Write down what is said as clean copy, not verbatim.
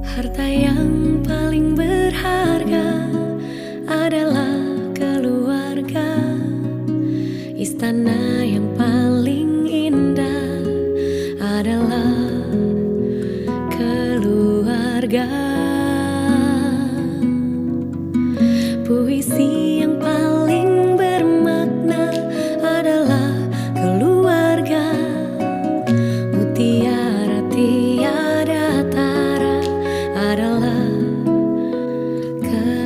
Harta yang paling berharga adalah keluarga. Istana yang paling indah